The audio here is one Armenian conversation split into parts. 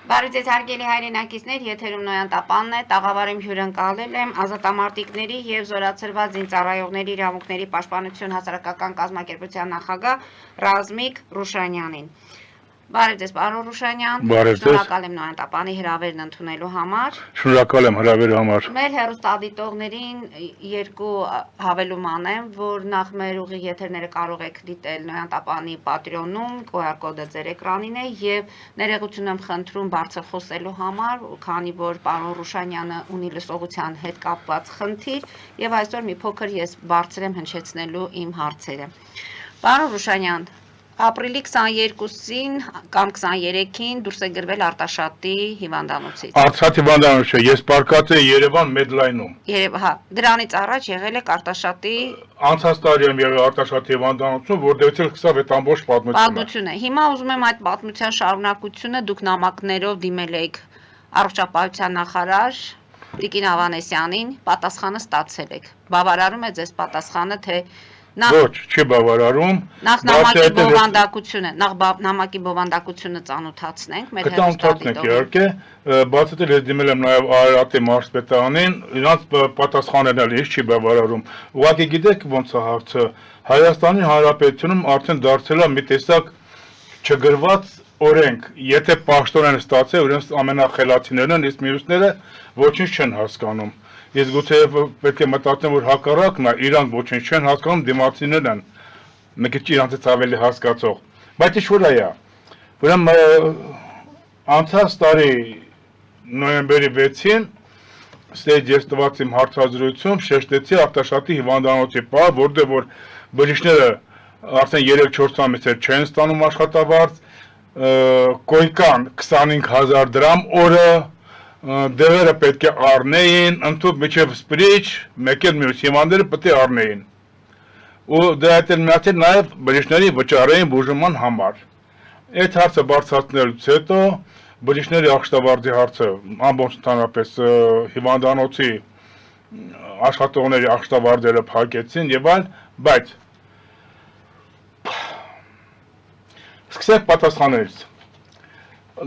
Բարի ձեզ հարգելի հայրենակիցներ, եթերում Նոյան Տապանն է, տաղավարում հյուրընկալել եմ ազատամարտիկների և զորացրված զինծառայողների իրավունքների պաշտպանություն հասարակական կազմակերպության նախագահ Ռազմիկ Ռուշանյանին։ Բարև ձեզ, պարոն Ռուշանյան, շնորհակալ եմ Նոյան Տապանի հրավերն ընդունելու համար։ Շնորհակալ եմ հրավերի համար։ Մեր հեռուստադիտողներին երկու հավելում անեմ, որ նախ մեր ուղիղ եթերները կարող եք դիտել Նոյան Տապանի Patreon-ում, QR կոդը ձեր էկրանին է, եւ ներողություն եմ խնդրում բարձր խոսելու համար, քանի որ պարոն Ռուշանյանը ունի լսողության հետ կապված խնդիր, եւ այսօր մի փոքր ես բարձր եմ հնչեցնելու իմ հարցերը։ Պարոն Ռուշանյան, ապրիլի 22-ին կամ 23-ին դուրս է գրվել Արտաշատի հիվանդանոցից։ Արտաշատ հիվանդանոցը ես պարկած եմ Երևան Մեդլայնում։ Հա, դրանից առաջ եղել եք Արտաշատի Անցած տարի եմ եղել Արտաշատի հիվանդանոցում, որտեղից էլ սկսավ այդ ամբողջ պատմությունը։ Հիմա ուզում եմ այդ պատմության շարունակությունը դուք նամակներով դիմել եք առողջապահության նախարար Տիկին Ավանեսյանին, պատասխանը ստացել եք։ Բավարարում է ձեզ պատասխանը, թե Ոչ, չի բավարարում։ Նախ նամակի բովանդակությունը, նամակի բովանդակությունը ծանոթացնենք մեր հեռուստադիտողներին։ Իհարկե, բացի դրանից ես դիմել եմ նաև Արարատի մարզպետանին, իրանց պատասխանն էլ չի բավարարում։ Ուղղակի գիտեք ոնց է հարցը, Հայաստանի Հանրապետությունում արդեն դարձել է մի տեսակ չգրված օրենք, եթե պաշտոն են ստացել, իրենց ամենախելացիներն են, իսկ մյուսները ոչինչ չեն հասկանում։ Ես գուցե պետք է մտածեմ, որ հակառակն է, իրանք ոչինչ չեն հասկանում, դիմացիներն են մի քիչ իրանցից ավելի հասկացող։ Բայց ինչ որ է։ Ուրեմն անցած տարի նոյեմբերի 6-ին ստեյջ ես տված իմ հարցազրույցում շեշտեցի Արտաշատի հիվանդանոցի պահ, որտեղ որ բժիշկները արդեն 3-4 ամիս է չեն ստանում աշխատավարձ, կոյկան 25000 դրամ օրը, դեղերը պետք է առնեին, ընդհուպ միջև սպրիչ, մեկ էլ մյուս հիվանդները պետք է առնեին։ Ու դրա հետ էլ միացել նաև բժիշկների վճարային բուժման համար։ Այդ հարցը բարձրացնելուց հետո բժիշկների աշխատավարձի հարցը ամբողջ ընդհանրապես հիվանդանոցի աշխատողների աշխատավարձերը փակեցին եւ այլ, բայց սկսենք պատասխաններից։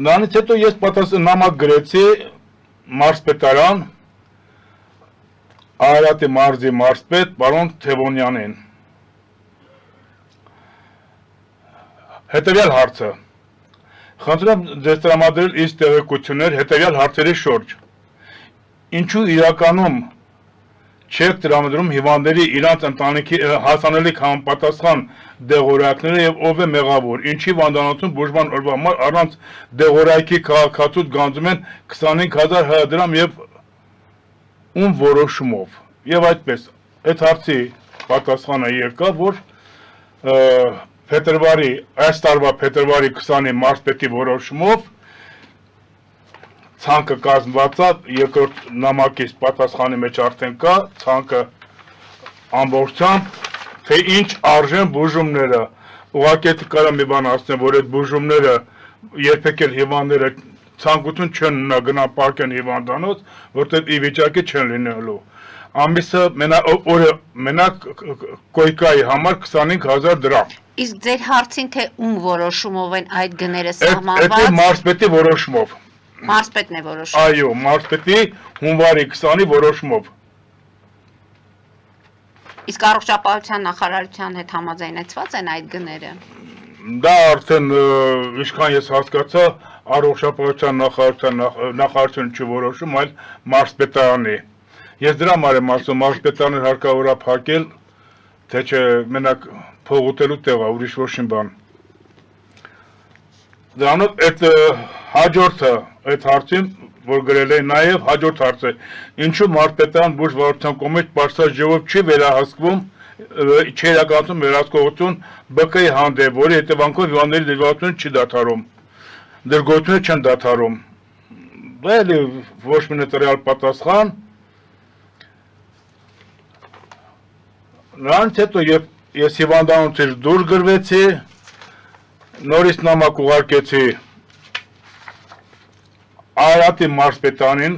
Նրանից հետո ես նամակ գրեցի մարզպետարան Արարատի մարզի մարզպետ պարոն Թևոնյանին։ Հետևյալ հարցը։ Խնդրեմ ձեզ տրամադրել ինձ տեղեկություններ հետևյալ հարցերի շուրջ։ Ինչու իրականում չեք տրամադրում հիվանդների իրանց ընտանիքի հասանելիք համապատասխան դեղորայքները եւ ով է մեղավոր։ Ինչի հիվանդանոցում բուժման օրվա համար առանց դեղորայքի քաղաքացուց գանձում են 25000 դրամ եւ ում որոշումով։ Եվ այդպես, այդ հարցի պատասխանը եկավ, որ այս տարվա փետրվարի 20-ի մարզպետի որոշումով ցանկը կազմված է, երկրորդ նամակից պատասխանի մեջ արդեն կա, ցանկը ամբողջությամբ, թե ինչ արժեն բուժումները, ուղղակի կարամ մի բան ասեմ, որ այդ բուժումները երբեք էլ հիվանդները ցանկություն չեն գնան պարկեն հիվանդանոց, որտեղ ի վիճակի չեն լինելու։ Ամիսը մենակ կոյկայի համար 25000 դրամ։ Իսկ ձեր հարցին, թե ում որոշումով են այդ գները սահմանված։ Այդ մարզպետի որոշումով։ Մարզպետն է որոշում։ Այո, մարզպետի հունվարի 20-ի որոշումով։ Իսկ առողջապահության նախարարության հետ համաձայնեցված են այդ գները։ Դա արդեն ինչքան ես հասկացա, առողջապահության նախարարությունը չի որոշում, այլ մարզպետարանի։ Ես դրա համար եմ ասում, մարզպետարանը հարկավոր է փակել, թե չէ մենակ փող ուտելու տեղ է, ուրիշ ոչ մի բան։ Դրանով այդ հաջորդը, այդ հարցին, որ գրել է նաև հաջորդ հարցը, ինչու մարզպետարան բուժվարության կողմից պարզած ժողով չի վերահսկվում, չի իրականացում վերահսկողություն ԲԿ-ի հանդեպ, որի հետևանքով հիվանդների դժվարությունը չի դադարում, դժգոհությունը չեն դադարում։ Դա էլի ոչ մի նետարյալ պատասխան։ Նրանց հետո ես հիվանդանոցից դուրս գրվեցի, նորից նամակ ուղարկեցի Արարատի մարզպետանին,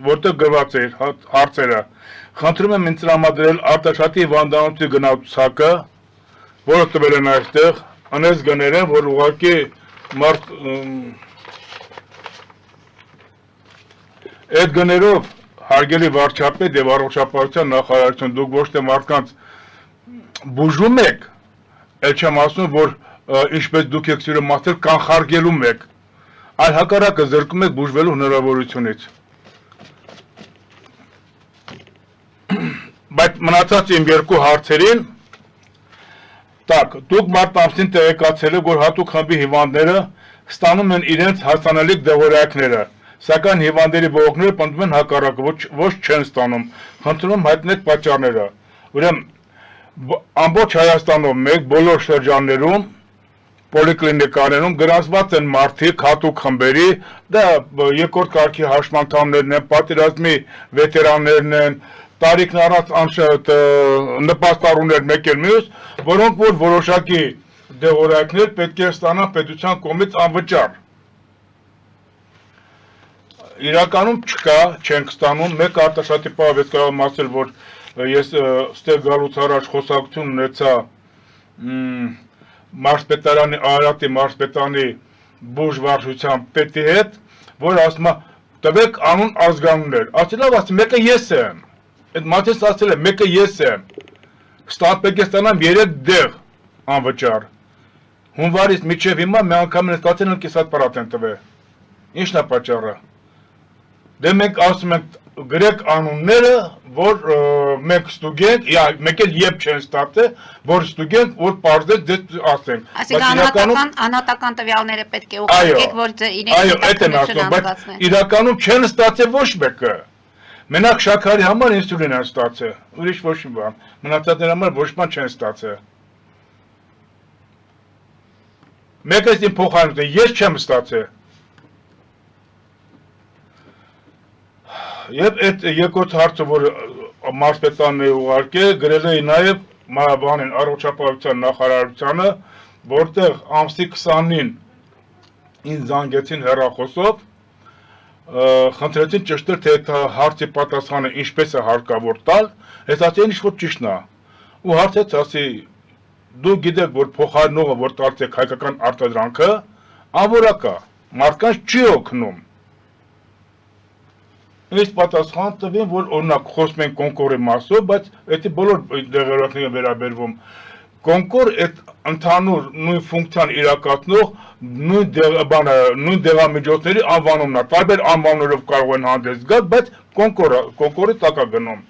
որտեղ գրված էր հարցերը, խնդրում եմ ինձ տրամադրել Արտաշատի հիվանդանոցի գնացակը, որը տվել են այստեղ, անես գներ են, որ ուղղակի Այդ գներով հարգելի վարչապետ եւ առողջապահության նախարարություն դուք ոչ թե մարդկանց բուժում եք, այլ չեմ ասում, որ ինչպես դուք եք սիրում ասել, կանխարգելում եք, այլ հակառակը զրկում եք բուժվելու հնարավորությունից։ Բայց մնացած իմ երկու հարցերին, դուք մարտ ամսին տեղեկացել եք, որ հատուկ խմբի հիվանդները ստանում են իրենց հասանելիք դեղորայքները, սակայն հիվանդների բողոքները պնդում են հակառակը, ոչ չեն ստանում, խնդրում հայտնեք պատճառները։ Ուրեմն ամբողջ Հայաստանում մեկ բոլոր շրջաններում, պոլիկլինիկաներում գրանցված են մարդիկ հատուկ խմբերի, դա երկրորդ կարգի հաշմանդամներն են, պատերազմի վետերաններն են, տարիքն առած նպաստառուներ մեկ էլ մյուս, որոնք որ որոշակի դեղորայքներ պետք է ստանան պետության կողմից անվճար։ Իրականում չկա, չենք ստանում, մեկ արտաշատիպով ես կարող եմ ասել, որ ես ստեղ գալուց առաջ խոսակցություն ունեցա մարզպետարանի, Արարատի մարզպետանի բուժվարժության պետի հետ, որ ասում է, տվեք անուն ազգանուններ, ասել լավ, ասել մեկը ես եմ, այդ մարդից ասել է, մեկը ես եմ, պետք է ստանամ 3 դեղ անվճար, հունվարից մինչև հիմա մի անգամ են ստացել ընկիսատ պարատ են տվել, ինչն է պատճառը, դե մենք ասում ենք գրեք անունները, որ մենք ստուգենք, մեկ էլ եբ չեն ստացել, որ ստուգենք, որ պարզենք դες ասենք։ Այսինքն անհատական տվյալները պետք է ուղարկեք, որ իրենք հետաքննություն անցկացնեն։ Իրականում չեն ստացել ոչ մեկը։ Մենակ շաքարի համար ինսուլին են ստացել, ուրիշ ոչ մի բան, մնացածների համար ոչ բան չեն ստացել։ Մեկը իմ փոխարինը, ես չեմ ստացել։ Եվ այդ երկրորդ հարցը, որ մարզպետանն է ուղարկել, գրել է նաև բանին առողջապահության նախարարությանը, որտեղ ամսի 20-ին ինձ զանգեցին հեռախոսով, խնդրեցին ճշտել, թե այդ հարցի պատասխանը ինչպես է հարկավոր տալ, ես ասեցի ինչ որ ճիշտն է, ու հարցեց, ասի, դու գիտեք, որ փոխարինողը, որ տալիս եք հայկական արտադրանքը, անորակ է, մարդկանց չի օգնում։ Ես պատասխան տվին, որ օրինակ խոսում են կոնկուրի մասով, բայց դա բոլոր դեղորայքներին վերաբերվում։ Կոնկուր այդ ընդհանուր նույն ֆունկցիան իրականացնող նույն դեղամիջոցների անվանումն է։ Տարբեր անվանումներով կարող են հանդես գալ, բայց կոնկուրի տակ է գնում։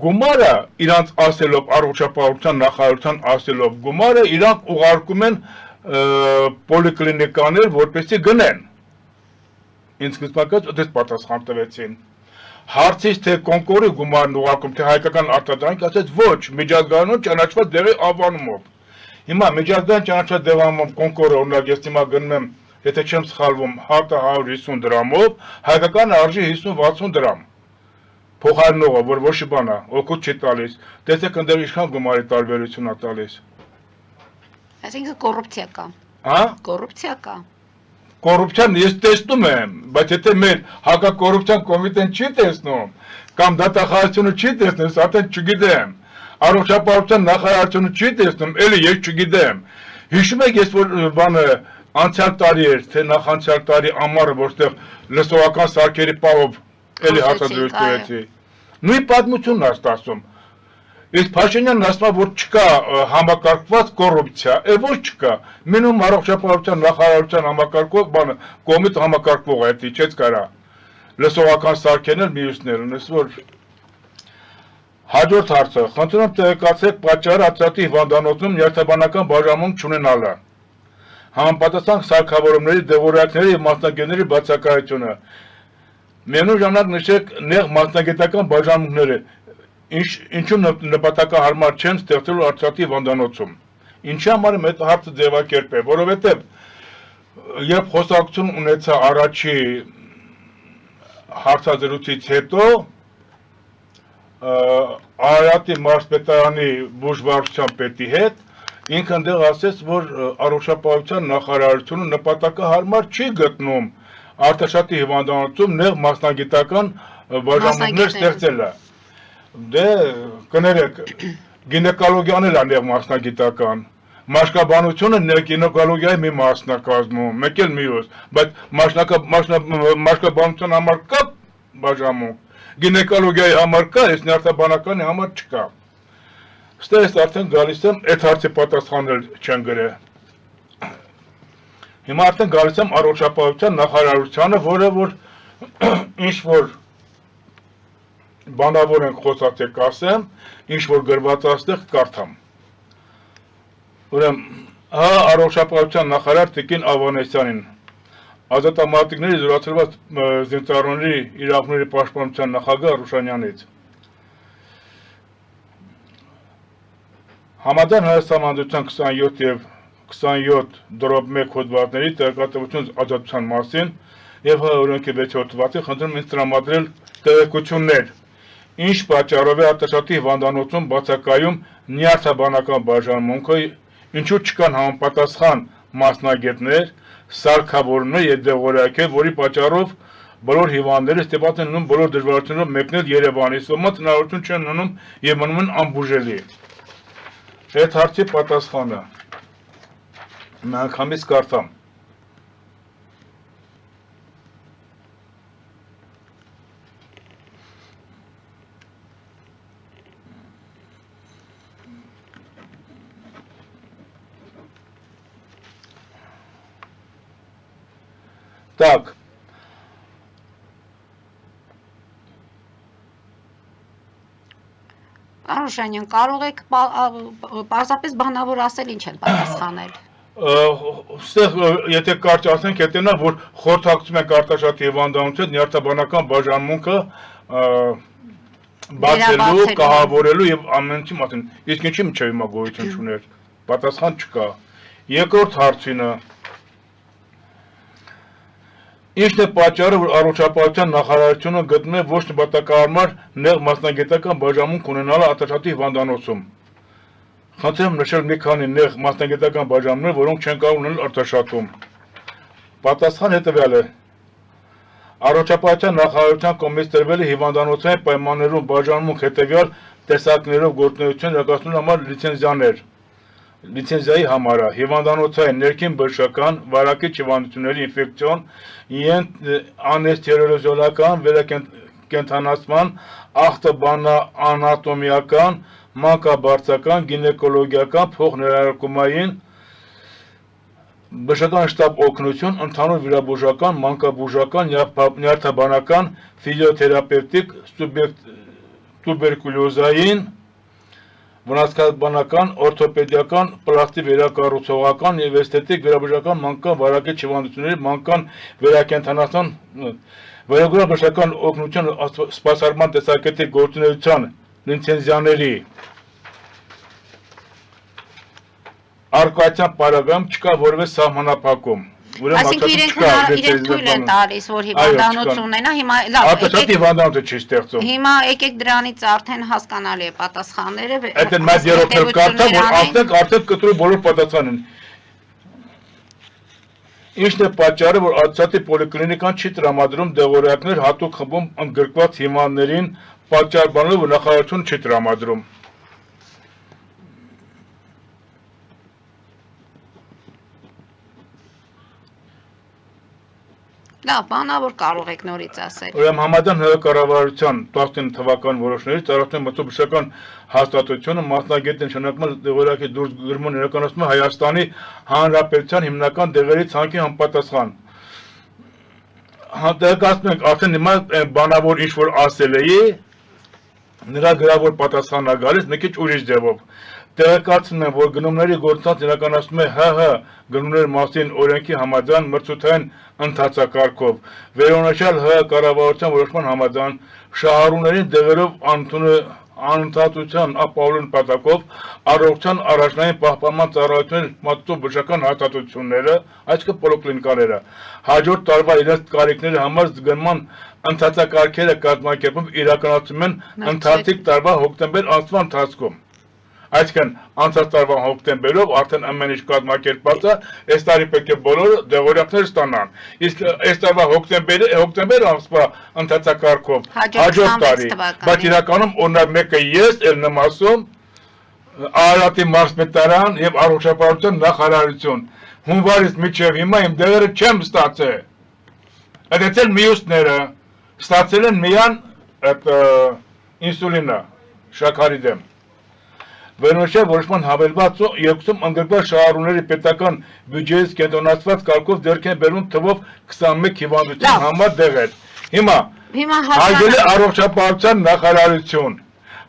Գումարը իրանց ասելով, առողջապահության նախարարության ասելով, գումարը իրանք ուղարկում են պոլիկլինիկաներ, որպեսզի գնեն։ Ինձ սկզբնակից դες պատասխան տվեցին։ Հարցից թե կոնկուրի գումարն ուղարկում, թե հայկական արտադրանք, ասեց ոչ, միջազգայինում ճանաչված դեղի անվանումով։ Հիմա միջազգային ճանաչված դեղի անվանումով կոնկուրը, օրինակ ես հիմա գնում եմ, եթե չեմ սխալվում, հատը 150 դրամով, հայկականը արժի 50-60 դրամ։ Փոխարինողը, որ ոչ մի բան է, օգուտ չի տալիս, տեսեք ընդդեմ ինչքան գումարի տարբերություն է տալիս։ Այսինքն կոռուպցիա կա։ Հա? Կոռուպցիա կա։ Կոռուպցիան ես տեսնում եմ, բայց եթե մեր հակակոռուպցիոն կոմիտեն չի տեսնում, կամ դատախազությունը չի տեսնում, ես արդեն չգիտեմ, առողջապահության նախարարությունը չի տեսնում, էլի ես չգիտեմ։ Հիշում եք, ես որ բանը անցյալ տարի էր, թե նախանցյալ տարի ամառը, որտեղ լսողական սարքերի պահով էլի հարտադրույթ տվեցի։ Նույն պատմությունն է ստացվում։ Իսկ Փաշինյանն ասում է, որ չկա համակարգված կոռուպցիա, ոչ չկա, մնում առողջապահության նախարարության համակարգող բանը, կողմից համակարգվող է, դա չես կարա, լսողական սարքերն էլ մյուսներն, ես որ հաջորդ հարցը, խնդրում տեղեկացեք պատճառը Արցախի հիվանդանոցում նյարդաբանական բաժանմունք չունենալը, համապատասխան սարքավորումների, դեղորայքների և մասնագետների բացակայությունը, միևնույն ժամանակ նշեք նեղ մասնագիտական բաժանմունքները, ինչու նպատակահարմար չեն ստեղծելու Արցախի հիվանդանոցում։ Ինչի համար եմ այդ հարցը ձևակերպել, որովհետև երբ խոսակցություն ունեցա առաջի հարցազրույցից հետո Արարատի մարզպետարանի բուժվարժության պետի հետ, ինքը ընդեղ ասեց, որ առողջապահության նախարարությունը նպատակահարմար չի գտնում Արտաշատի հիվանդանոցում նեղ մասնագիտական բաժանմունքներ ստեղծելը։ Դե կներեք, գինեկոլոգիան էլ է նեղ մասնագիտական, Մաշկաբանությունը գինեկոլոգիայի մի մասն է կազմում, մեկ էլ մյուս, բայց մաշկաբանության համար կա բաժանմունք, գինեկոլոգիայի համար կա, այս նյարդաբանականի համար չկա։ Ստե ես արդեն գալիս եմ, այդ հարցի պատասխանել չեն գրել։ Հիմա արդեն գալիս եմ առողջապահության նախարարությանը, որը որ ինչ-որ բանավոր ենք խոսած եք ասեմ, ինչ-որ գրված աստեղ կարդամ։ Ուրեմն, հա առողջապահության նախարար Տիկին Ավանեսյանին, ազատամարտիկների զորացրված զինծառայողների իրավունքների պաշտպանության նախագահ Ռուշանյանից։ Համաձայն Հայաստան Հանրապետության 27 և 27/1 հոդվածների տեղեկատվություն ազատության մասին և օրենքի 6 հոդվածի խնդրում ինձ տրամադրել տեղեկություններ, ինչ պատճառով է Արտաշատի հիվանդանոցում բացակայում նյարդաբանական բաժանմունքը, ինչու չկան համապատասխան մասնագետներ, սարքավորումներ և դեղորայքեր, որի պատճառով բոլոր հիվանդները ստիպված են լինում բոլոր դժվարություններով մեկնել Երևան, իսկ ոմանց հնարավորություն չեն ունենում և մնում են անբուժելի։ Այդ հարցի պատասխանը միանգամից կարդամ։ Так. Արուշանյան, կարող եք պարզապես բանավոր ասել ինչ են պատասխանել։ Ստեղ եթե կարճ ասենք, հետենա, որ խորհրդակցում ենք Արտաշատի հիվանդանոցի նյարդաբանական բաժանմունքը բացելու, կահավորելու եւ ամեն ինչի մասին։ Իսկ ինչի միջև հիմա գոյություն չուներ։ Պատասխան չկա։ Երկրորդ հարցինը Ինչն է պատճառը, որ առողջապահության նախարարությունը գտնում է ոչ նպատակահարմար նեղ մասնագիտական բաժանմունք ունենալը Արտաշատի հիվանդանոցում։ Խնդրեմ նշել մի քանի նեղ մասնագիտական բաժանումներ, որոնք չեն կարող ունել Արտաշատում։ Պատասխան հետևյալ է։ Առողջապահության նախարարության կողմից տրվել է հիվանդանոցային պայմաններում բաժանմունք հետևյալ տեսակներով գործունեություն իրականացնելու համար լիցենզիաներ։ Լիցենզիայի համարը հիվանդանոցային ներքին բժշկական, վարակիչ հիվանդությունների ինֆեկցիոն, անեստեզիոլոգիական, վերակենդանացման, ախտաբանանատոմիական, մանկաբարձական, գինեկոլոգիական, փոխներարկումային, բժշկական շտապ օգնություն, ընդհանուր վիրաբուժական, մանկաբուժական, նյարդաբանական, ֆիզիոթերապևտիկ, տուբերկուլյոզային, վնասվածքաբանական, օրթոպեդիական, պլաստիկ վերակառուցողական և էսթետիկ վերաբուժական, մանկան վարակիչ հիվանդությունների, մանկան վերակենդանացման, վերագորյալ բժշկական օգնության սպասարկման տեսակետի գործունեության լիցենզիաների առկայության պարագայում չկա որևէ սահմանափակում։ Այսինքն իրենք թույլ են տալիս, որ հիվանդանոց ունենա, հիմա լավ, Արտաշատի հիվանդանոցը չի ստեղծում։ Հիմա եկեք դրանից արդեն հասկանալի է պատասխանները։ Այդ մեծ երրորդը կարդա, որ արդեն կտրուկ բոլոր պատասխանն են։ Ինչն է պատճառը, որ Արտաշատի պոլիկլինիկան չի տրամադրում դեղորայքներ հատուկ խմբում ընդգրկված հիվանդներին, պատճառ բանալով, որ նախարարությունը չի տրամադրում։ Լավ, բանավոր կարող եք նորից ասել։ Ուրեմն համաձայն ՀՀ կառավարության 19 թվականի որոշումների ծառայության մթոբժշկական հաստատությունը մասնագետ նշանակման դեղորայքի դուրս գրմուն իրականացնում է Հայաստանի Հանրապետության հիմնական դեղերի ցանկի համապատասխան։ Տեղեկացնում ենք, արդեն հիմա բանավոր ինչ-որ ասել էի, նրա գրավոր պատասխանն է գալիս մի քիչ ուրիշ ձևով։ Տեղեկացնում եմ, որ գնումների գործընթաց իրականացնում է ՀՀ գնումների մասին օրենքի համաձայն մրցութային ընթացակարգով, վերոնշյալ ՀՀ կառավարության որոշման համաձայն շահառուներին դեղերով անընդհատության ապահովելու նպատակով առողջության առաջնային պահպանման ծառայությունների մատուցող բժշկական հաստատությունները, այսինքն պոլիկլինիկաները, հաջորդ տարվա իրենց կարիքների համար զգնման ընթացակարգերը կազմակերպում իրականացում են ընթացիկ տարվա հոկտեմբեր ամսվա ընթացքում։ Այսինքն անցած տարվա հոկտեմբերով արդեն ամեն ինչ կազմակերպված է, այս տարի պետք է բոլորը դեղորայքներ ստանան։ Իսկ այս տարվա հոկտեմբեր ամսվա ընթացակարգով հաջորդ տարի, բայց իրականում օրինակ մեկը ես ելնեմ ասում Արարատի մարզպետարան եւ առողջապահության նախարարություն։ Հունվարից մինչեւ հիմա իմ դեղերը չեմ ստացել։ Այդտեղ մյուսները ստացել են միան այդ ինսուլինը շաքարի դեմ։ Վերնոշյա որոշման հավելված երկուսում ընդգրկված շահառուների պետական բյուջեից կենտրոնացված կարգով ձեռք են բերում թվով 21 հիվանդության համար դեղեր։ Հիմա հարգելի առողջապահության նախարարություն,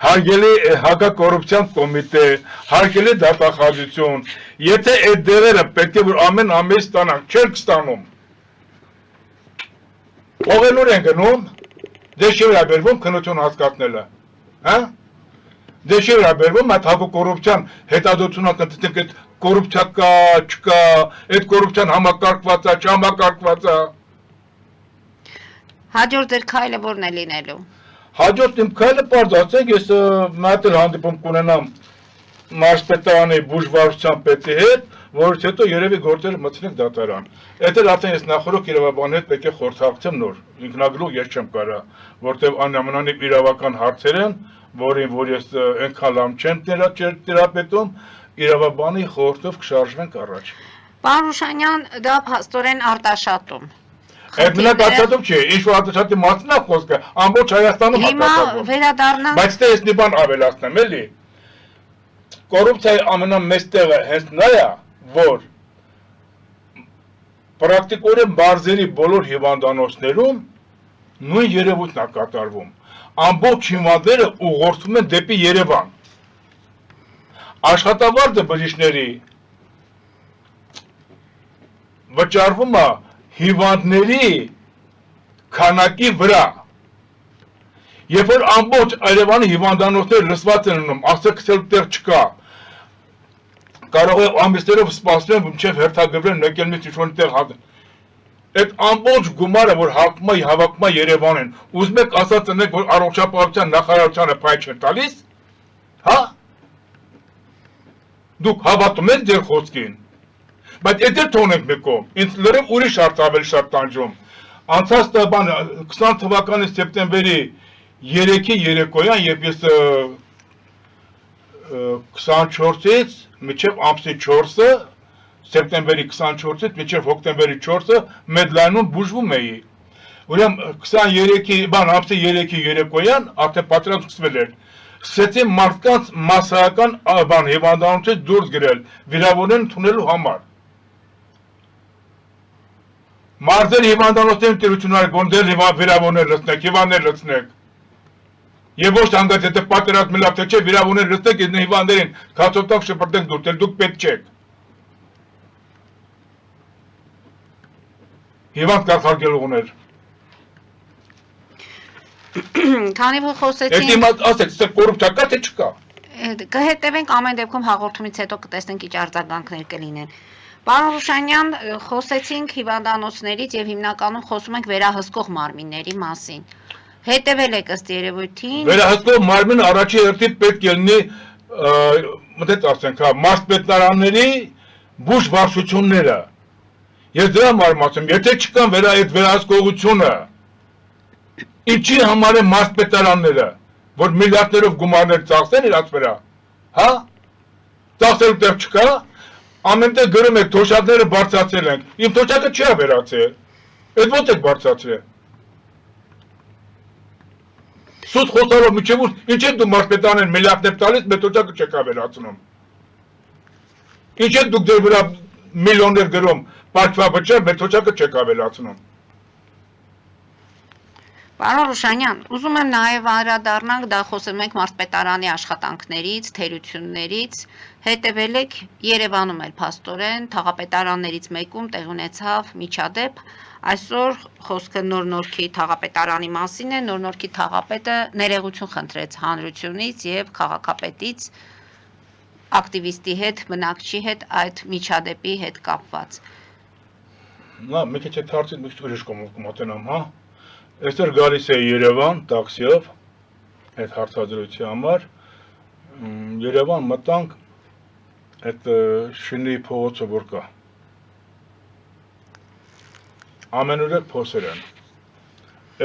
հարգելի հակակոռուպցիոն կոմիտե, հարգելի դատախազություն, եթե այդ դեղերը պետք է որ ամեն ամիս ստանանք, չենք ստանում։ Ողելուր են գնում, դե չի վերաբերվում քննություն հասկացնելը, հա? Դե չի վերաբերվում այդ հակակոռուպցիոն հետադարձությունը կտտենք այդ կոռուպցիա կա, չկա, այդ կոռուպցիան համակարգված է, չհամակարգված է։ Հաջորդ ձեր քայլը որն է լինելու։ Հաջորդ իմ քայլը պարզ ասեք, ես մի հատ էլ հանդիպում կունենամ մարզպետարանի բուժվարության պետի հետ, որից հետո երևի գործերը մտցնենք դատարան։ Այդ էլ արդեն ես նախորդ իրավաբանի հետ պետք է խորհրդակցեմ նոր, ինքնագլուխ ես չեմ կարա, որտեղ անհամանալի իրավական հարցեր են, որ ես այնքան լավ չեմ տերապետում, իրավաբանի խորհրդով կշարժվենք առաջ։ Պարոն Ռուշանյան, դա փաստորեն արտաշատում։ Այդ մենակ արտաշատում չի, ինչ-որ արտաշատի մասին է խոսքը, ամբողջ Հայաստանում արտաշատում։ Հիմա վերադառնանք։ Բայց դե ես մի բան ավելացնեմ, էլի։ Կոռուպցիայի ամենամեծ տեղը հենց նա է, որ պրակտիկորեն մարզերի բոլոր հիվանդանոցներում նույն երևույթն է կատարվում։ Ամբողջ հիմնադերը ուղղորդվում են դեպի Երևան։ Աշխատավարձը բժիշկների վճարվում է հիվանդների քանակի վրա։ Երբ որ ամբողջ Երևանի հիվանդանոցները լսված են ունում, ասել տեղ չկա։ Կարող է ամիսներով սպասում են, մինչև հերթագրվեն եկել մի ինչ-որ տեղ հատեն։ Այդ ամբողջ գումարը, որ հավաքում է Երևան են, ուզում եք ասած ընենք, որ առողջապահության նախարարությանը փայ չեն տալիս, հա? Դուք հավատում եք ձեր խոսքին, բայց այդ էլ թողնենք մի կողմ, ինձ լրիվ ուրիշ հարց ավելի շատ տանջում։ Անցած 20 թվականի սեպտեմբերի 3-ի երեկոյան, երբ ես 24-ից մինչև ամսի 4-ը, սեպտեմբերի 24-ից մինչև հոկտեմբերի 4-ը Մեդլայնում բուժվում էի։ Ուրեմն 23-ի, ամսի 3-ի երեկոյան արդեն պատերազմ սկսվել էր։ Սկսեցին մարդկանց մասսայական հիվանդանոցից դուրս գրել, վիրավորներին ընդունելու համար։ Մարզերի հիվանդանոցների տիրությունները գոնդել վիրավորներ լցնեք, հիվանդներ լցնեք։ Եվ ոչ հանգած եթե պատերազմի լավ թե չէ, վիրավորներ լցնեք, հիվանդներին քացոտակ շպրտենք դուրս, դուք պետք չեք։ Հիվանդ կարգարկելուղներ։ Քանի որ խոսեցինք։ Այդ իմաց ասեք, սա կոռուպցիա կա թե չկա։ Կհետևենք ամեն դեպքում հաղորդումից հետո կտեսնենք ինչ արձագանքներ կլինեն։ Պարոն Ռուշանյան, խոսեցինք հիվանդանոցներից եւ հիմնականում խոսում ենք վերահսկող մարմինների մասին։ Հետևել եք ըստ երևույթին։ Վերահսկող մարմինը առաջի հերթին պետք է լինի, մտած ասենք, մարզպետարանների բուժվարչությունները։ Ես դրա համար ասում, եթե չկան այդ վերահսկողությունը, ինչի համար են մարզպետարանները, որ միլիարդներով գումարներ ծախսեն իրաց վրա, հա? Ծախսելու տեղ չկա, ամենտեղ գրում եք թոշակները բարձրացրել ենք, իմ թոշակը չի վերացել, այդ ո՞նց եք բարձրացրել։ Սուտ խոսալով միջև ուր, ինչ եք դու մարզպետարանին միլիարդներ տալիս, մեր թոշակը չեք վերացնում։ Ինչ եք դուք դեր վրա միլիոններ գրում, պարտվաբջջա, մեր թոշակը չեք վերացնում։ Պարոն Ռուշանյան, ուզում եմ նաև անդրադառնանք, դա խոսում ենք մարզպետարանի աշխատանքներից, թերություններից, հետևել եք Երևանում էլ փաստորեն, թաղապետարաններից մեկում տեղ ունեցավ միջադեպ, այսօր խոսքը Նոր-Նորքի թաղապետարանի մասին է, Նոր-Նորքի թաղապետը ներողություն խնդրեց հանրությունից եւ քաղաքապետից ակտիվիստի հետ, բնակչի հետ այդ միջադեպի հետ կապված։ Նա մի քիչ այդ հարցից մի քիչ ուրիշ կողմով կմոտենամ, հա։ Այսօր գալիս է Երևան տաքսիով այդ հարցադրույթի համար, Երևան մտանք այդ Շինի փողոցը որ կա։ Ամենուրեք փոսեր են։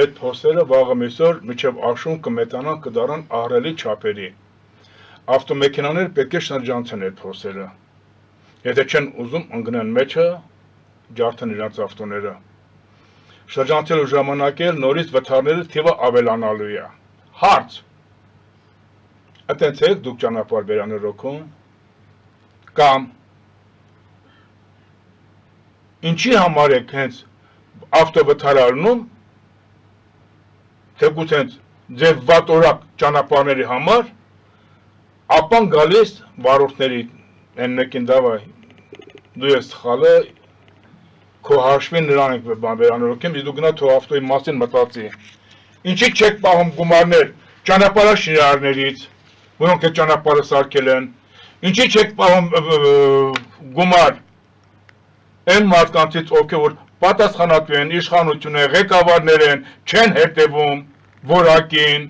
Այդ փոսերը վաղը միսօր միջև աշուն կմետանան կդառան ահռելի չափերի։ ավտոմեքենաները պետք է շրջանցեն այդ փոսերը։ Եթե չեն ուզում ընկնեն մեջը, ջարդեն իրենց ավտոները։ Շրջանցելու ժամանակ էլ նորից վթարների թիվը ավելանալու է։ Հարց. Այդտենց եք դուք ճանապարհ վերանորոգում կամ ինչի համար եք հենց ավտովթարարանում, թեկուզ հենց ձեր վատորակ ճանապարհների համար, ապան գալիս վարորդների են մեկին դավայ դու ես սխալը քո հաշվին նրան եք վերանորոգում, իսկ դու գնա թո ավտոյի մասին մտածի։ Ինչի չեք պահում գումարներ ճանապարհաշինարարներից, որոնք այդ ճանապարհը սարքել են, ինչի չեք պահում գումար այն մարդկանցից, ովքեր որ պատասխանատու են, իշխանություն են, ղեկավարներ են, չեն հետևում որակին,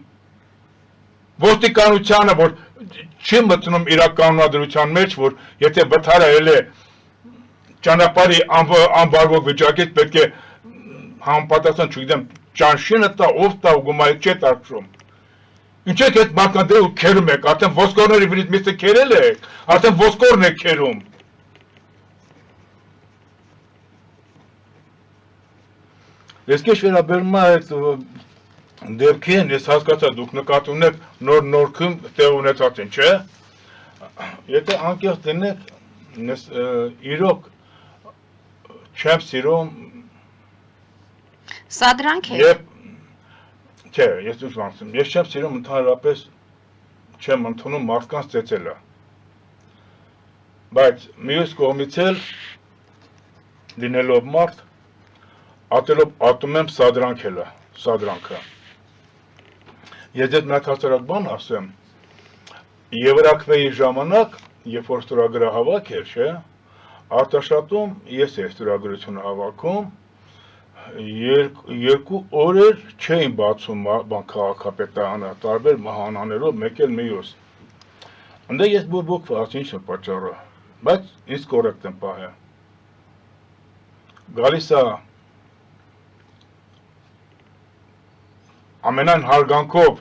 ոստիկանությանը, որ չի մտնում իրականադրության մեջ, որ եթե վթարել է ճանապարհի անբարվող վիճակից պետք է համապատասխան, չգիտեմ, ճանշինը տա, ով տա ու գումարը չէ տարժում։ Ինչ եք այդ մարդկանցները ու քերում եք, արդեն ոսկորների վրից միսը քերել եք, արդեն ոսկորն եք քերում։ Ես քեզ վերաբերում եմ այդ դեպքին, ես հասկացա դուք նկատի ունեք նոր նորքում տեղ ունեցած են, չէ՞։ Եթե անկեղծ դնեք, իրոք չեմ սիրում Սադրանք է։ Չէ, ես ուզում եմ, ես չեմ սիրում ընդհանրապես չեմ ընդունում մարդկանց ծեծելը։ Բայց մյուս կողմից էլ լինելով մարդ, ատում եմ սադրանքը։ Ես այդ մեկ հասարակ բան ասեմ, Եվրաքվեի ժամանակ, երբ որ ստորագրահավաք էր, չէ, Արտաշատում ես էի ստորագրությունը հավաքում, 2 օրեր չէին բացում քաղաքապետարանը, տարբեր մահանաներով, մեկ էլ մյուս։ Ընդ ես բուրբոքված, ինչ է պատճառը, բայց ինձ կորեկտ եմ պահել։ Գալիս է ամենայն հարգանքով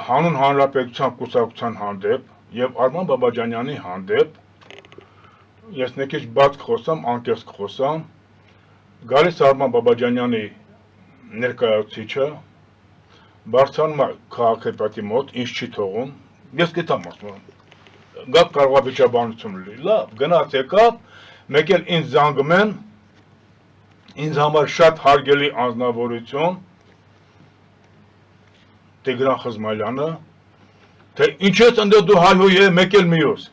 հանուն հանրապետության կուսակցության հանդեպ եւ Արման Բաբաջանյանի հանդեպ ես մի քիչ բաց խոսամ, անկեղծ խոսամ, գալիս Արման Բաբաջանյանի ներկայացուցիչը բարձրանում է քաղաքապետի մոտ, ինչ չի թողում, ես գիտեմ ասում, գա կարող է վիճաբանություն լինի, լավ, գնաց եկավ, մեկ էլ ինձ զանգում են, ինձ համար շատ հարգելի անձնավորություն, Տիգրան Խզմալյանը, թե ինչ ես ընդ դու հայհոյ է մեկ էլ մյուս։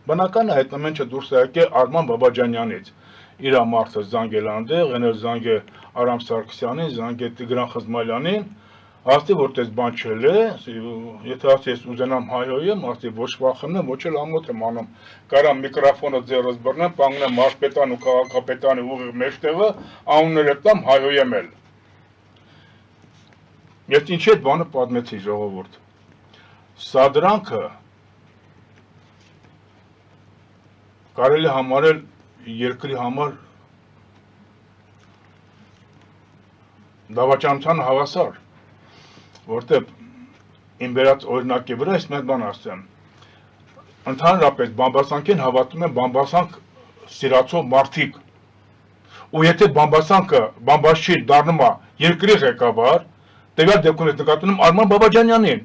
Բնական է այդ ամենը դուրս է եկել Արման Բաբաջանյանից։ Իր մարդը զանգել այնտեղ, ենել զանգե Արամ Սարգսյանին, զանգե Տիգրան Խզմալյանին, ասի որ տես բան չել է, եթե ասի ես ուզենամ հայհոյեմ, ասի ոչ վախենամ, ոչ էլ ամոթ եմ անում։ Կարամ միկրոֆոնը ձեռս բռնեմ, կանգնեմ մարզպետան ու քաղաքապետանի ուղիղ մեջտեղը, անունները տամ հայհոյեմ էլ։ Ես ինչի այդ բանը պատմեցի ժողովուրդ։ Սադրանքը կարելի համարել երկրի համար դավաճանության հավասար, որտեղ իմ վերած օրինակի վրա ես մեկ բան ասեմ։ Ընդհանրապես բամբասանքին հավատում են բամբասանք սիրացող մարդիկ։ Ու եթե բամբասանքը բամբասչի դառնում է երկրի ղեկավար, տվյալ դեպքում ես նկատում եմ Արման Բաբաջանյանին։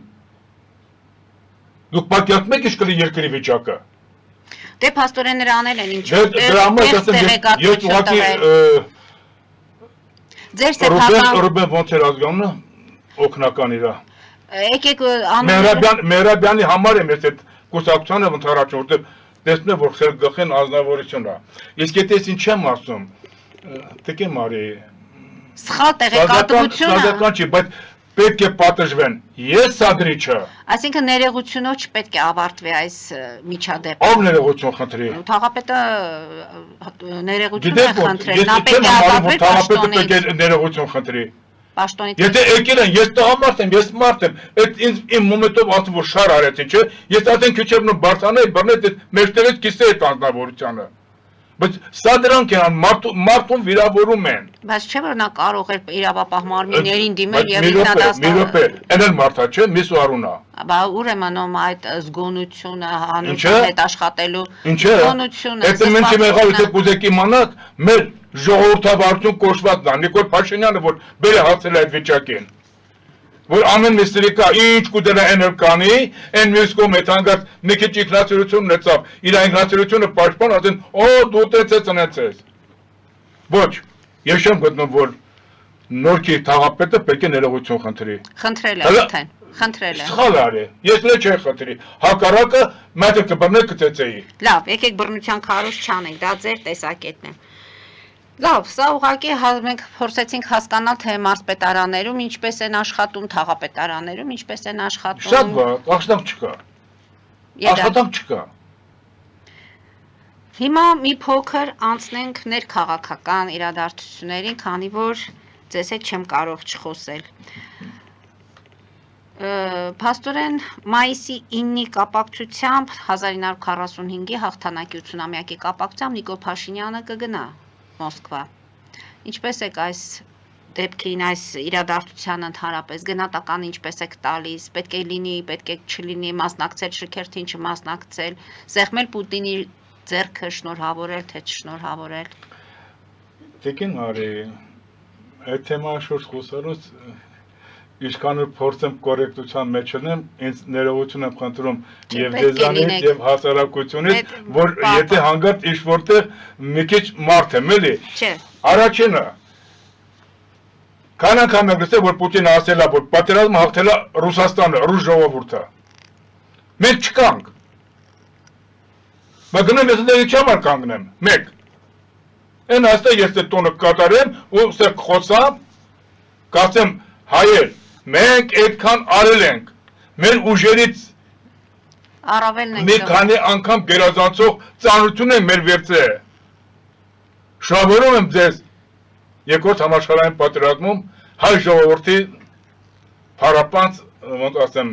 Դուք պատկերացնում եք ինչ կլի երկրի վիճակը։ Դե փաստորեն նրանել են ինչ Դրա համար ես ուղղակի ձեր սեփական Ռուբեն ոնց էր ազգանունը օգնական իրա։ Եկեք անունը Մերաբյանի համար եմ ես այդ կուսակցությանը ընդառաջում, որտեղ տեսնում եմ որ խելգախեն ազնվորություն է։ Իսկ եթե ես ինչ եմ ասում, տեկե մարի սխալ տեղեկատվությունը Սադական չի, բայց պետք է պատժվեն։ Ես սադրիչը։ Այսինքն ներողությունով չպետք է ավարտվի այս միջադեպը։ Ով ներողություն խնդրի։ Թաղապետը ներողություն է խնդրել, նա պետք է ավարտվի Թաղապետը պետք է ներողություն խնդրի։ Պաշտոնից։ Եթե եկել են, ես տղամարդ եմ, ես մարդ եմ, այդ ինձ իմ մոմենտով ասում որ շար արեցին, չէ՞։ Ես ասեն քիչևնու բարձանեի, բռնեց այդ մեջտեղից կիսե այդ անձնավորությանը։ Բայց սա դրանք են մարդուն վիրավորում են։ Բայց չէ՞ որ նա կարող էր իրավապահ մարմիններին դիմել եւ Մի ինքնադաստան։ րոպե, են էլ մարդա չէ, մի սարունա։ Բա ուրեմն այդ զգոնությունը հանուն Ինչե՞։ հետ աշխատելու Ինչե՞։ զգոնությունը։ Այդ մենք եղավ եթե կուզեք իմանաք, մեր ժողովրդավարություն կոչվածն է Նիկոլ Փաշինյանը, որ բերը հասել է այդ վիճակին։ Որ ամեն միստրի կա, ինչ կուտելա էնել կանի, են մյուս կողմ հետ հանգած մի քիչ ինքնասիրություն ունեցավ, իր ինքնասիրությունը պաշտպան, ասեն, դու ծնեցես։ Ոչ, ես չեմ գտնում, որ Նորքի թաղապետը պետք է ներողություն խնդրի։ Խնդրել է արդեն, խնդրել է։ Սխալ արի, ես լե չեմ խնդրի, հակառակը մատը կբռնե կծեծեի։ Լավ, եկեք բռնության քարոզ չանենք, դա ձեր տեսակետն է։ Լավ, սա ուղղակի մենք փորձեցինք հասկանալ, թե մարզպետարաններում ինչպես են աշխատում, թաղապետարաններում ինչպես են աշխատում։ Շատ վատ, աշխատանք չկա։ Աշխատանք չկա։ Հիմա մի փոքր անցնենք ներքաղաքական իրադարձություններին, քանի որ ձեզ հետ չեմ կարող չխոսել։ Փաստորեն մայիսի 9-ի կապակցությամբ 1945-ի հաղթանակի 80-ամյակի կապակցությամբ Նիկոլ Փաշինյանը կգնա Մոսկվա։ Ինչպես եք այս դեպքին, այս իրադարձությանը ընդհանրապես գնահատական ինչպես եք տալիս, պետք է լինի, պետք է չլինի, մասնակցել շքերթին, չմասնակցել, սեղմել Պուտինի ձեռքը շնորհավորել, թե չշնորհավորել։ Տիկին Մարի, այդ թեմայի շուրջ խոսալուց ինչքան որ փորձեմ կոռեկտության մեջ լինեմ, ինձ ներողություն եմ խնդրում եւ դեզանից եւ հասարակությունից, որ եթե հանգարտ ինչ որտեղ մի քիչ մարդ եմ, էլի։ Չէ։ Առաջինը քան անգամ եք լսել, որ Պուտինը ասել է, որ պատերազմը հաղթել է Ռուսաստանը, ռուս ժողովուրդը։ Մենք չկանք։ Բայց գնամ ես դեպի չամար կանգնեմ, մեկ։ Այն հաստատ ես այդ տոնը կատարեմ ու սա խոսամ, կասեմ հայեր, մենք այդքան արել ենք, մեր ուժերից առավելն ենք մի քանի անգամ գերազանցող ծանրություն են մեր վերցե։ Շնորհավորում եմ ձեզ երկրորդ համաշխարհային պատերազմում հայ ժողովրդի փառապանց, ոնց ասեմ,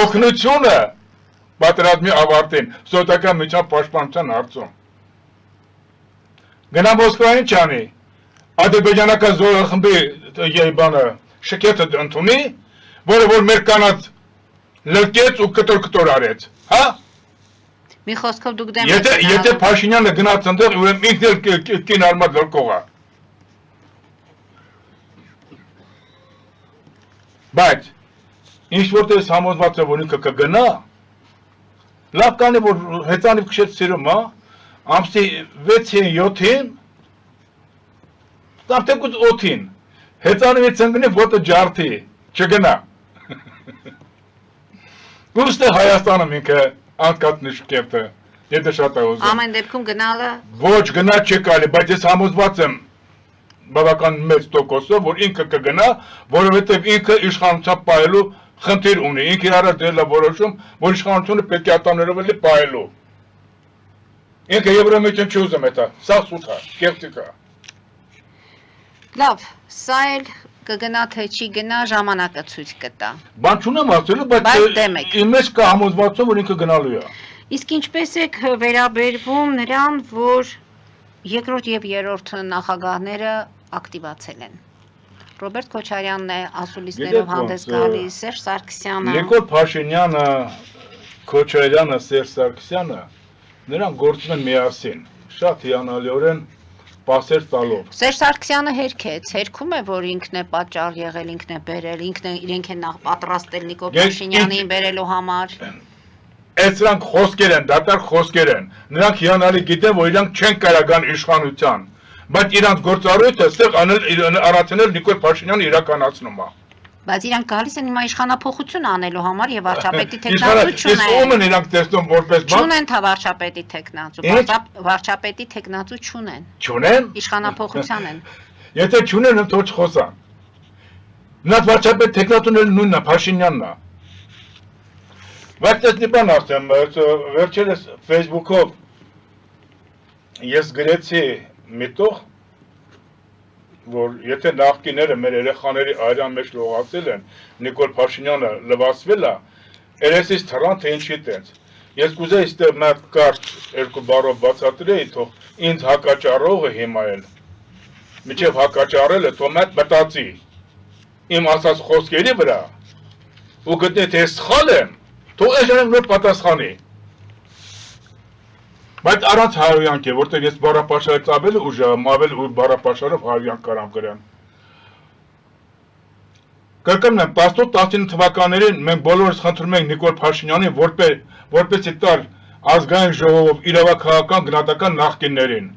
օգնությունը պատերազմի ավարտին, սոցիալական միջան պաշտպանության հարցում։ Գնա Մոսկվային չանի, ադրբեջանական զորախմբի բանը շքեթը ընդունի, որը որ մեր կանած լրկեց ու կտոր արեց, հա? Մի խոսքով դուք դեմ եք։ Եթե Փաշինյանը գնաց ընդեղ, ուրեմն ինքն էլ կին արմատ լրկող է։ Բայց ինչ որտես համոզված է, որ ինքը կգնա, լավ կանի, որ հեծանիվ քշեց սիրում, հա, ամսի 6-ին, 7-ին, կամ թեկուզ 8-ին, հեծանիվից ընգնի, ոտը ջարդի, չգնա։ Ուստ է Հայաստանում ինքը անկատնի շկերտը, եթե շատ է ուզում։ Ամեն դեպքում գնալը։ Ոչ, գնա չի կարելի, բայց ես համոզված եմ բավական մեծ տոկոսով, որ ինքը կգնա, որովհետև ինքը իշխանության պահելու խնդիր ունի, ինքը իր առաջ դրել է որոշում, որ իշխանությունը պետք է ատամներով էլի պահելու։ Ինքը Եվրամիություն չի ուզում հետա, սա սուտ է, կեղծիք է։ Լավ, սա էլ կգնա թե չի գնա, ժամանակը ցույց կտա։ Բան չունեմ ասելու, բայց իմ մեջ կա համոզվածություն, որ ինքը գնալու է։ Իսկ ինչպես եք վերաբերվում նրան, որ երկրորդ եւ երրորդ նախագահները ակտիվացել են։ Ռոբերտ Քոչարյանն է ասուլիսներով հանդես գալիս, Սերժ Սարգսյանը։ Նիկոլ Փաշինյանը, Քոչարյանը, Սերժ Սարգսյանը նրանք գործում են միասին, շատ հիանալիորեն պասեր տալով։ Սերժ Սարգսյանը հերքում է, որ ինքն է պատճառ եղել, ինքն է բերել, իրենք են նախ պատրաստել Նիկոլ Փաշինյանին բերելու համար։ Այս նրանք խոսքեր են, դատարկ խոսքեր են։ Նրանք հիանալի գիտեն, որ իրանք չեն կարողան իշխանության, բայց իրանք գործառույթը ստեղ առանցնել Նիկոլ Փաշինյանը իրականացնում է։ Բայց իրանք գալիս են հիմա իշխանափոխություն անելու համար եւ վարչապետի տեխնացու չունեն։ Իսկ ում են իրանք տեսնում որպես բան։ Չունեն թա վարչապետի տեխնացու, վարչապետի տեխնացու չունեն։ Չունեն։ Իշխանափոխության են։ Եթե չունեն, թող չխոսան։ Նա վարչապետ տեխնատուն էլ նույնն է, Փաշինյանն է։ Բայց ես մի բան ասեմ, վերջերս Facebook-ով ես գրեցի մի տող, որ եթե նախկիները մեր երեխաների այրան մեջ լողացել են, Նիկոլ Փաշինյանը լվացվել է, երեսից թռան թե ինչի տենց։ Ես կուզեի այստեղ մի հատ կարճ երկու բառով բացատրեի, թող ինձ հակաճառողը հիմա էլ միջև հակաճառելը թող մեծ մտածի իմ ասած խոսքերի վրա ու գտնի թե սխալ եմ, թող այժմ նոր պատասխանի։ Բայց առանց հարյուրանքի, որտեղ ես բառապաշարից ավելի ուժեղ եմ, ավելի ու բառապաշարով հարյուրանք կարամ գրեմ։ Կրկնում եմ, 18-19 թվականներին մենք բոլորս խնդրում ենք Նիկոլ Փաշինյանին, որպեսզի տար ազգային ժողովով իրավաքաղաքական գնահատական նախկիններին,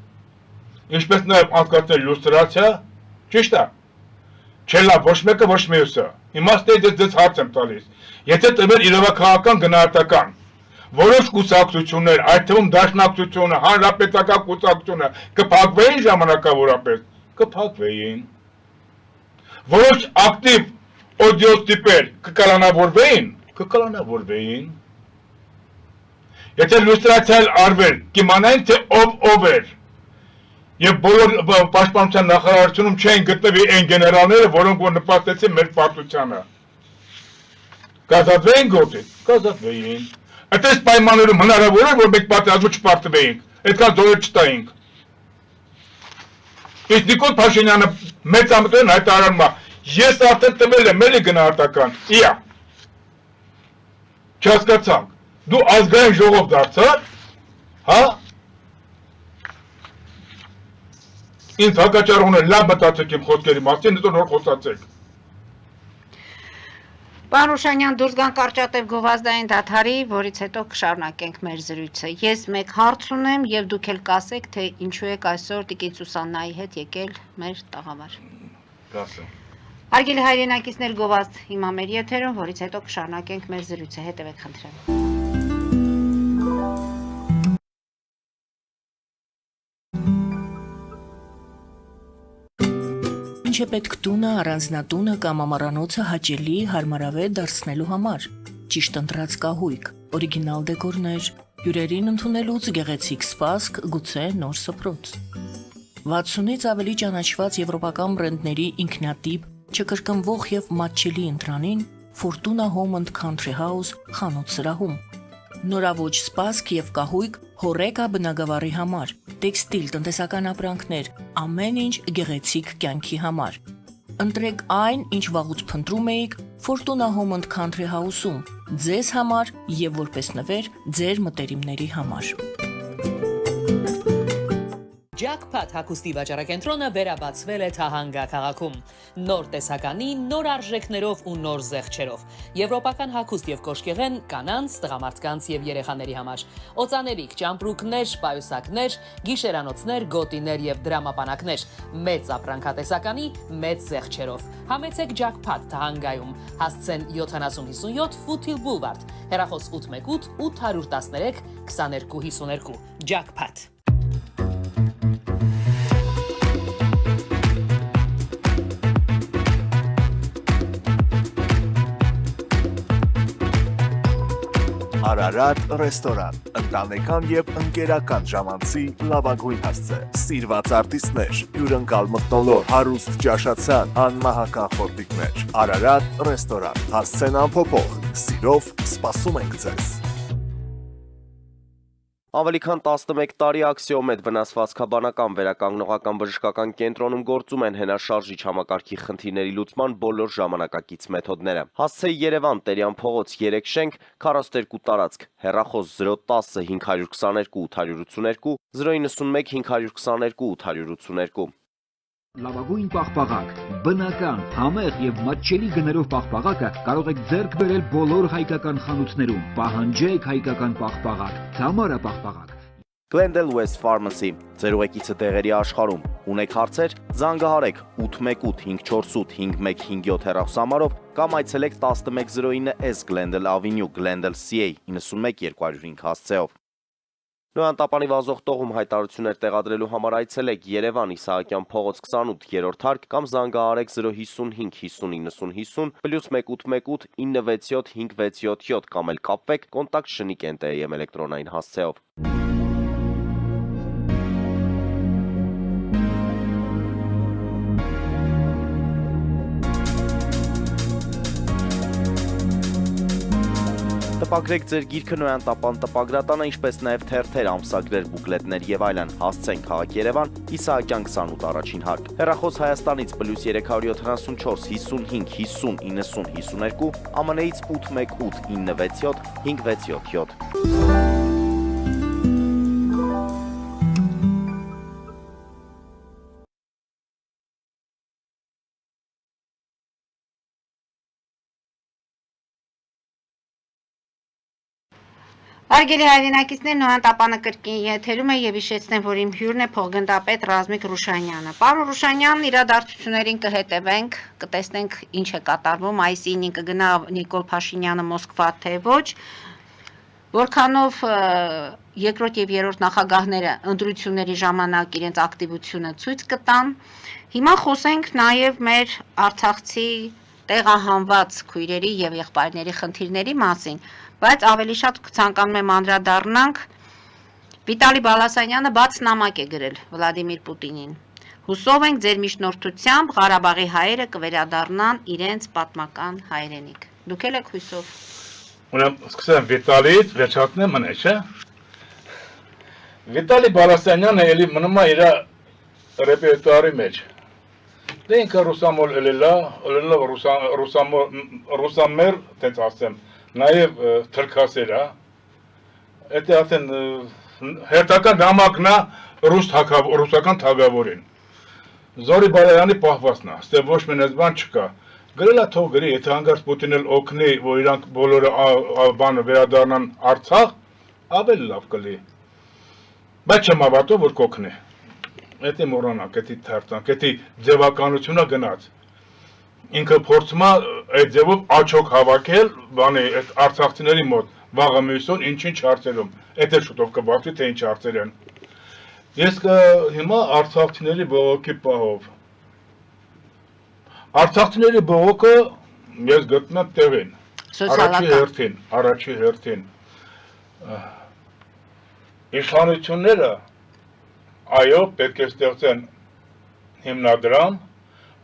ինչպես նաև անցկացնել լյուստրացիա, ճիշտ է։ Չէ լավ, ոչ մեկը, ոչ մյուսը։ Իմաստը ձեզ հարց եմ տալիս։ Եթե տվել իրավաքաղաքական գնահատական, որոշ կուսակցություններ, այդ թվում Դաշնակցությունը, Հանրապետական կուսակցությունը կփակվեին ժամանակավորապես, կփակվեին։ Որոշ ակտիվ օդիոս տիպեր կկալանավորվեին։ Եթե լյուստրացիա արվեր, կիմանային թե ով էր։ Եվ բոլոր պաշտպանության նախարարությունում չէին գտնվի այն գեներալները, որոնք որ նպաստեցին մեր պարտությանը։ Կազատվեին գործից, կազատվեին։ Այդպես պայմաններում հնարավոր է, որ մենք պատերազմը չպարտվեինք, այդքան զորեր չտայինք։ Իսկ Նիկոլ Փաշինյանը մեծ ամեն հայտարարում է, ես արդեն տվել եմ էլի գնահատական, իա։ Չհասկացանք, դու ազգային ժողով դարձար, հա։ Ինձ հակաճառողն է լավ մտածեք իմ խոսքերի մասին, հետո նոր խոսացեք։ Պարոն Ռուշանյան, դուրս գանք կարճատև գովազդային դադարի, որից հետո կշարունակենք մեր զրույցը։ Ես մեկ հարց ունեմ եւ դուք էլ կասեք, թե ինչու եք այսօր Տիկին Սուսաննայի հետ եկել մեր տաղավար։ Կասեմ։ Հարգելի հայրենակիցներ, գովազդ հիմա մեր եթերում, որից հետո կշարունակենք մեր զրույցը, հետևեք խնդրեմ։ Ինչ է պետք տունը, առանձնատունը կամ ամառանոցը հաճելի, հարմարավետ դարձնելու համար։ Ճիշտ ընտրած կահույք, օրիգինալ դեկորներ, հյուրերին ընդունելուց գեղեցիկ սպասք, գուցե նոր սփռոց։ 60-ից ավելի ճանաչված եվրոպական բրենդների ինքնատիպ, չկրկնվող եւ մատչելի ընտրանին Fortuna Home and Country House խանութ սրահում։ Նորավոճ սպասք եւ կահույք հորեկա բնագավառի համար, տեքստիլ, տնտեսական ապրանքներ, ամեն ինչ գեղեցիկ կյանքի համար։ Ընտրեք այն, ինչ վաղուց փնտրում էիք Fortuna Home and Country House-ում, ձեզ համար եւ որպես նվեր ձեր մտերիմների համար։ Jackpot հագուստի վաճառակենտրոնը վերաբացվել է Թահանգա քաղաքում։ Նոր տեսականի, նոր արժեքներով ու նոր զեղչերով։ Եվրոպական հագուստ եւ կոշկեղեն կանանց, տղամարդկանց եւ երեխաների համար։ Օծանելիք, ճամպրուկներ, պայուսակներ, գիշերանոցներ, գոտիներ եւ դրամապանակներ։ Մեծ ապրանքատեսականի, մեծ զեղչերով։ Համեցեք Jackpot Թահանգայում։ Հասցեն 7057 Foothill Boulevard։ Հեռախոս 818 813 2252։ Jackpot։ Արարատ ռեստորան, ընտանեկան եւ ընկերական ժամանցի լավագույն հասցե, սիրված արտիստներ, հյուրընկալ մթնոլորտ, հարուստ ճաշացան, անմահական խորտիկներ, Արարատ ռեստորան, հասցեն անփոփոխ, սիրով սպասում ենք ձեզ։ Ավելի քան 11 տարի աքսիոմետ վնասվածքաբանական վերականգնողական բժշկական կենտրոնում գործում են հենաշարժիչ համակարգի խնդիրների լուծման բոլոր ժամանակակից մեթոդները։ Հասցեի Երևան, Տերյան փողոց 3 շենք, 42 տարածք, հեռախոս 010 522 882, 091 522 882։ Լավագույն պաղպաղակ, բնական, համեղ եւ մատչելի գներով պաղպաղակը կարող եք ձեռք բերել բոլոր հայկական խանութներում։ Պահանջեք հայկական պաղպաղակ, Թամարա պաղպաղակ։ Glendale West Pharmacy, ձեր ուղեկիցը տեղերի աշխարհում։ Ունեք հարցեր, զանգահարեք 818 548 5157 հեռախոսահամարով կամ այցելեք 1109S Glendale Avenue, Glendale CA 91205 հասցեով։ Նոյան տապանի վազող տողում հայտարարություններ տեղադրելու համար այցելեք Երևան Իսահակյան փողոց 28 երրորդ հարկ կամ զանգահարեք 055 50 90 50 +1 967 5677 կամ էլ կապվեք կոնտակտ Շնիկ NTM էլեկտրոնային հասցեով։ Տպագրեք ձեր գիրքը Նոյան տապան տպագրատանը, ինչպես նաև թերթեր, ամսագրեր, բուկլետներ եւ այլն։ Հասցեն քաղաք Երևան, Իսահակյան 28 առաջին հարկ։ Հեռախոս Հայաստանից +374 55 50 90 52, ԱՄՆ-ից 818 967 567։ Արգելի հայրենակիցներ, Նոյան տապանը կրկին եթերում է եւ հիշեցնեմ, որ իմ հյուրն է փոխգնդապետ Ռազմիկ Ռուշանյանը։ Պարոն Ռուշանյան, իրադարձություններին կհետևենք, կտեսնենք ինչ է կատարվում, այսինքն կգնա Նիկոլ Փաշինյանը Մոսկվա թե ոչ, որքանով երկրորդ եւ երրորդ նախագահները ընտրությունների ժամանակ իրենց ակտիվությունը ցույց կտան։ Հիմա խոսենք նաեւ մեր արցախցի տեղահանված քույրերի եւ եղբայրների խնդիրների մասին, բայց ավելի շատ ցանկանում եմ անդրադառնանք Վիտալի Բալասանյանը բաց նամակ է գրել Վլադիմիր Պուտինին։ Հուսով ենք ձեր միջնորդությամբ Ղարաբաղի հայերը կվերադառնան իրենց պատմական հայրենիք։ Դուք եք հույսով։ Ուրեմն սկսեմ Վիտալիից, վերջացնեմ մնա, չէ՞։ Վիտալի Բալասանյանը էլի մնում է իր ռեպերտուարի մեջ։ Դե ինքը ռուսամոլ էլելա, ռուսամեր, տենց ասեմ, նաև թրքասեր է, էդի ասեն հերթական նամակն է ռուսական թագավորին, Զորի Բարայանի պահվածն է, ստե ոչ մենես բան չկա, գրել է թող գրի, եթե հանգարց Պուտին էլ օգնի, որ իրանք բոլորը բանը վերադառնան Արցախ, ավելի լավ կլի, բայց չեմ հավատում, որ կօգնի, էդի մոռանանք, էդի թերթանք, էդի ձևականությունը գնաց, ինքը փորձում է այդ ձևով աչոք հավաքել, բանի այդ արցախցիների մոտ վաղը մյուսոն ինչ-ինչ հարցերում, էդ էլ շուտով կբացվի, թե ինչ հարցեր են։ Ես հիմա արցախցիների բողոքի պահով։ Արցախցիների բողոքը ես գտնում եմ տեղին, առաջի հերթին։ Իշխանությունները այո, պետք է ստեղծեն հիմնադրամ,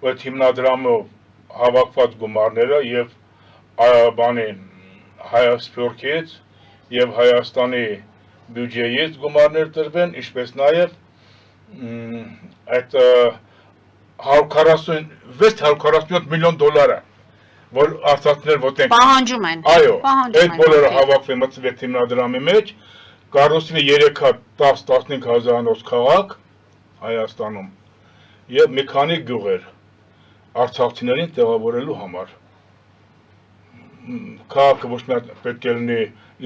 որ այդ հիմնադրամով հավաքված գումարները եւ բանի Հայաստանից եւ Հայաստանի բյուջեից գումարներ տրվեն, ինչպես նաեւ այդ 647 միլիոն դոլարը, որ արցախցիներ ոտնեն պահանջում են։ Այո, այդ բոլորը հավաքվեն մտցվեց հիմնադրամի մեջ, կառուցվի 3 հատ 10-15 հազարանոց քաղաք Հայաստանում եւ մի քանի գյուղեր արցախցիներին տեղավորելու համար։ Քաղաքը ոչ միայն պետք է լինի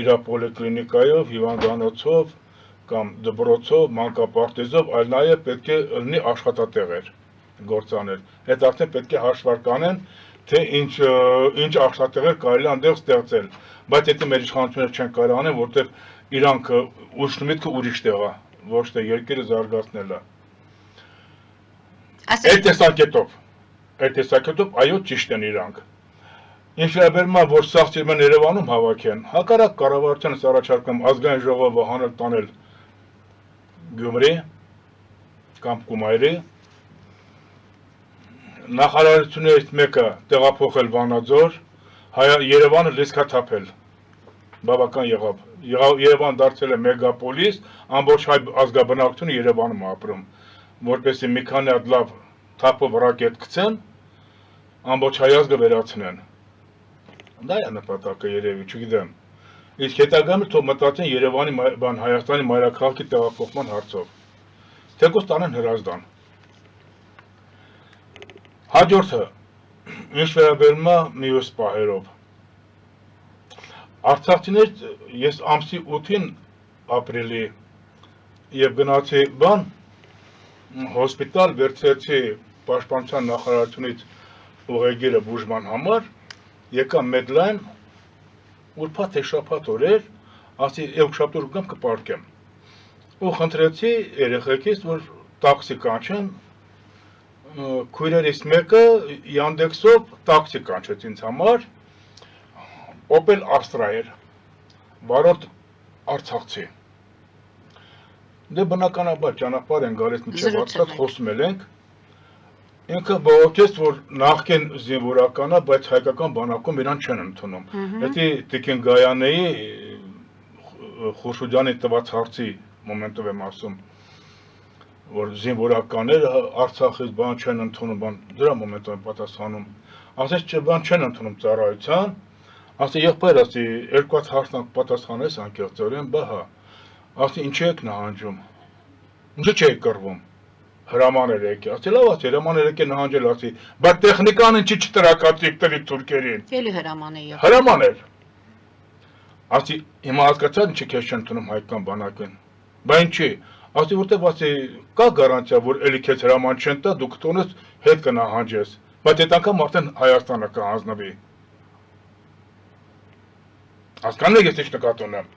իր պոլիկլինիկայով, հիվանդանոցով կամ դպրոցով, մանկապարտեզով, այլ նաեւ պետք է լինի աշխատատեղեր, գործաներ։ Այդ արդեն պետք է հաշվառ կանեն, թե ինչ աշխատատեղեր կարելի այնտեղ ստեղծել, բայց եթե մեր իշխանությունները չեն կարող անեն, որտեղ իրանք ուշնումիտքը ուրիշ տեղ է, ոչ թե երկիրը զարգացնելը։ Այդ տեսակետով այո ճիշտ են իրանք։ Ինչ վերաբերում է, որ սաղ սիրում են Երևանում հավաքեն, հակառակ կառավարությանս առաջարկում ազգային ժողովը հանել տանել Գյումրի կամ Կումայրի, նախարարություններից մեկը տեղափոխել Վանաձոր, Երևանը լիցքաթափել, բավական եղավ, Երևան դարձել է մեգապոլիս, ամբողջ հայ ազգաբնակությունը Երևանում ապրում, որպեսզի մի քանի հատ լավ թափով ռակետ գցեն, ամբողջ հայ ազգը վերացնեն։ Դա է նպատակը երևի, չգիտեմ։ Իսկ հետագայում թող մտածեն Երևանի Հայաստանի մայրաքաղաքի տեղափոխման հարցով։ Թեկուզ տանեն Հրազդան։ Հաջորդը, ինչ վերաբերում է մյուս պահերով։ Արցախցիներ ես ամսի 8-ին ապրիլի եւ գնացի հոսպիտալ վերցրեցի պաշտպանության նախարարությունից ուղեգիրը բուժման համար, եկա Մեդլայն, ուրբաթ շաբաթ օրեր, ասի շաբաթ օր գամ կպարկեմ։ Ու խնդրեցի երեխեքից, որ տաքսի կանչեն, քույրերից մեկը Yandex-ով տաքսի կանչեց ինձ համար, Opel Astra էր, վարորդ արցախցի։ Դե բնականաբար ճանապարհ են գալիս միջև Արցախ խոսում ենք, Ինքը բողոքեց, որ նախկին զինվորականա, բայց հայկական բանակում իրան չեն ընդունում։ Դա Տիկին Գայանեի Խուրշուդյանի տված հարցի մոմենտով եմ ասում, որ զինվորականները Արցախից բան չեն ընդունում, դրա մոմենտով եմ պատասխանում։ Ասես չէ, բան չեն ընդունում ծառայության, ասի եղբայր, ասի երկու հատ հարցնակ պատասխանես անկեղծորեն, բա հա, ասի ինչ եք նահանջում, ինչու չեք կռվում, հրամաներ եք, ասի լավ ասի, հրամաներ եք նահանջել, ասի, բայց տեխնիկան ինչի չտրակացիք տրի թուրքերին, Էլի հրաման է եղել։ հրամաներ, ասի հիմա հասկացա ինչի քեզ չեն ընդունում հայկական բանակին, բա ինչի, ասի որտեվ ասի կա գարանտիա, որ էլի քեզ հրաման չեն տա, դու կտոնես հետ կնահանջես, բայց այդ անգամ արդեն Հայաստանը կհանձնվի։ Հասկանու եք ես ինչ նկատի ունեմ։